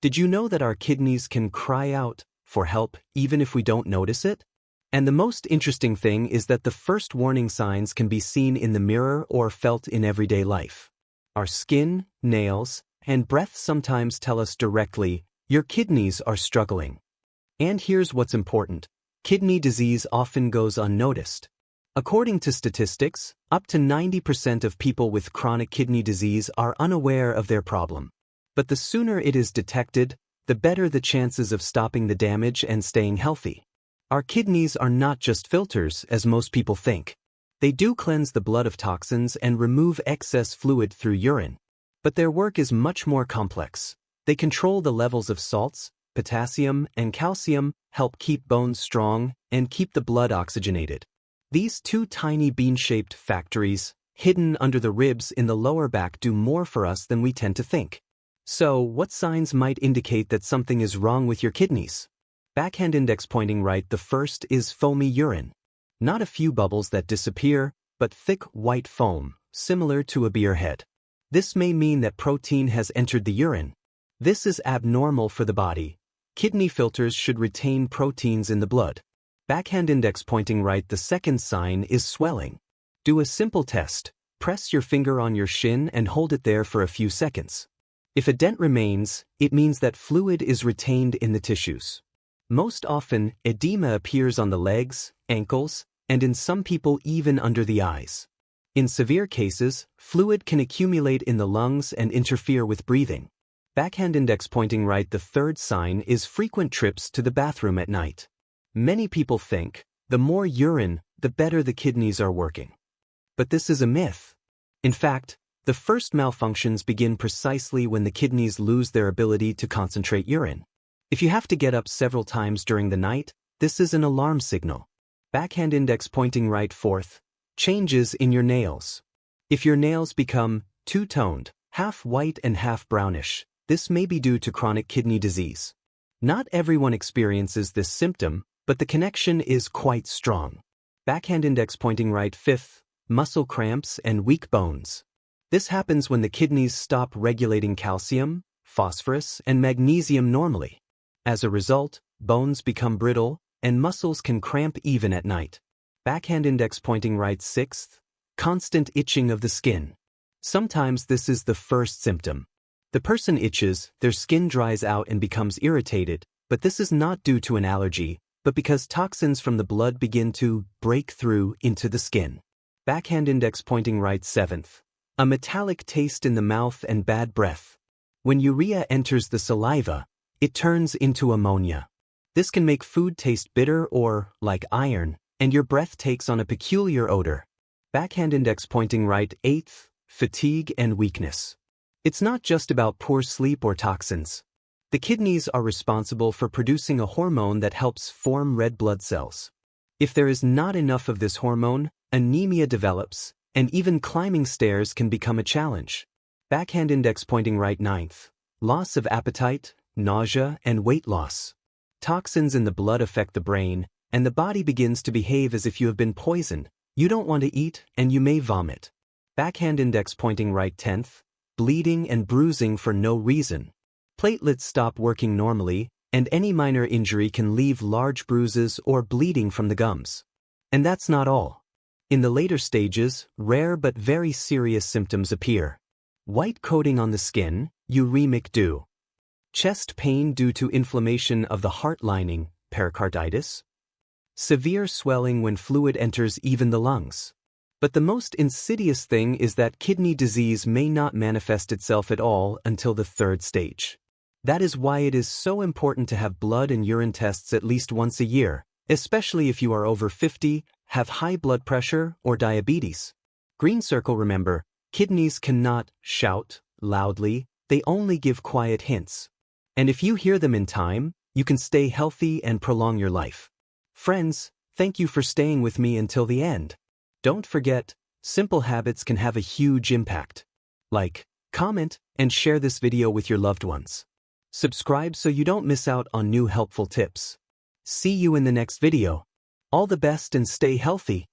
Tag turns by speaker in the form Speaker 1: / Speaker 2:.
Speaker 1: Did you know that our kidneys can cry out for help even if we don't notice it? And the most interesting thing is that the first warning signs can be seen in the mirror or felt in everyday life. Our skin, nails, and breath sometimes tell us directly, your kidneys are struggling. And here's what's important. Kidney disease often goes unnoticed. According to statistics, up to 90% of people with chronic kidney disease are unaware of their problem. But the sooner it is detected, the better the chances of stopping the damage and staying healthy. Our kidneys are not just filters, as most people think. They do cleanse the blood of toxins and remove excess fluid through urine. But their work is much more complex. They control the levels of salts, potassium, and calcium, help keep bones strong, and keep the blood oxygenated. These two tiny bean-shaped factories, hidden under the ribs in the lower back, do more for us than we tend to think. So, what signs might indicate that something is wrong with your kidneys? Backhand index pointing right. The first is foamy urine. Not a few bubbles that disappear, but thick white foam, similar to a beer head. This may mean that protein has entered the urine. This is abnormal for the body. Kidney filters should retain proteins in the blood. Backhand index pointing right. The second sign is swelling. Do a simple test. Press your finger on your shin and hold it there for a few seconds. If a dent remains, it means that fluid is retained in the tissues. Most often, edema appears on the legs, ankles, and in some people even under the eyes. In severe cases, fluid can accumulate in the lungs and interfere with breathing. Backhand index pointing right. The third sign is frequent trips to the bathroom at night. Many people think, the more urine, the better the kidneys are working. But this is a myth. In fact, the first malfunctions begin precisely when the kidneys lose their ability to concentrate urine. If you have to get up several times during the night, this is an alarm signal. Backhand index pointing right. Fourth, changes in your nails. If your nails become two-toned, half white and half brownish, this may be due to chronic kidney disease. Not everyone experiences this symptom, but the connection is quite strong. Backhand index pointing right. Fifth, muscle cramps and weak bones. This happens when the kidneys stop regulating calcium, phosphorus, and magnesium normally. As a result, bones become brittle, and muscles can cramp even at night. Backhand index pointing right. Sixth, constant itching of the skin. Sometimes this is the first symptom. The person itches, their skin dries out and becomes irritated, but this is not due to an allergy, but because toxins from the blood begin to break through into the skin. Backhand index pointing right. Seventh, a metallic taste in the mouth and bad breath. When urea enters the saliva, it turns into ammonia. This can make food taste bitter or, like iron, and your breath takes on a peculiar odor. Backhand index pointing right. Eighth, fatigue and weakness. It's not just about poor sleep or toxins. The kidneys are responsible for producing a hormone that helps form red blood cells. If there is not enough of this hormone, anemia develops, and even climbing stairs can become a challenge. Backhand index pointing right. Ninth, loss of appetite, nausea, and weight loss. Toxins in the blood affect the brain, and the body begins to behave as if you have been poisoned. You don't want to eat, and you may vomit. Backhand index pointing right. 10th, bleeding and bruising for no reason. Platelets stop working normally, and any minor injury can leave large bruises or bleeding from the gums. And that's not all. In the later stages, rare but very serious symptoms appear. White coating on the skin, uremic dew. Chest pain due to inflammation of the heart lining, pericarditis. Severe swelling when fluid enters even the lungs. But the most insidious thing is that kidney disease may not manifest itself at all until the third stage. That is why it is so important to have blood and urine tests at least once a year, especially if you are over 50, have high blood pressure, or diabetes. Green circle. Remember, kidneys cannot shout loudly, they only give quiet hints. And if you hear them in time, you can stay healthy and prolong your life. Friends, thank you for staying with me until the end. Don't forget, simple habits can have a huge impact. Like, comment, and share this video with your loved ones. Subscribe so you don't miss out on new helpful tips. See you in the next video. All the best and stay healthy.